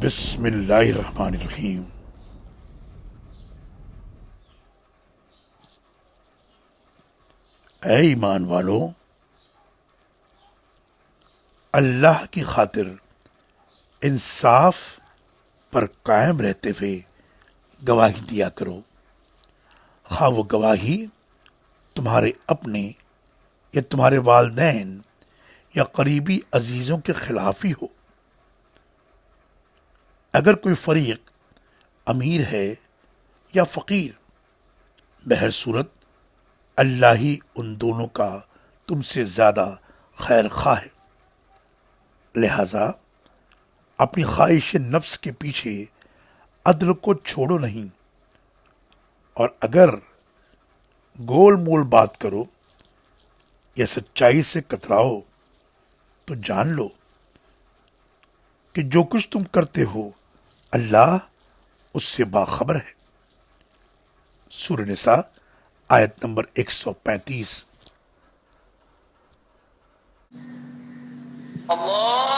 بسم اللہ الرحمن الرحیم۔ اے ایمان والو، اللہ کی خاطر انصاف پر قائم رہتے ہوئے گواہی دیا کرو، خواہ وہ گواہی تمہارے اپنے یا تمہارے والدین یا قریبی عزیزوں کے خلاف ہی ہو۔ اگر کوئی فریق امیر ہے یا فقیر، بہر صورت اللہ ہی ان دونوں کا تم سے زیادہ خیر خواہ ہے، لہذا اپنی خواہش نفس کے پیچھے عدل کو چھوڑو نہیں، اور اگر گول مول بات کرو یا سچائی سے کتراؤ تو جان لو کہ جو کچھ تم کرتے ہو اللہ اس سے باخبر ہے۔ سورہ نساء آیت نمبر 135۔ اللہ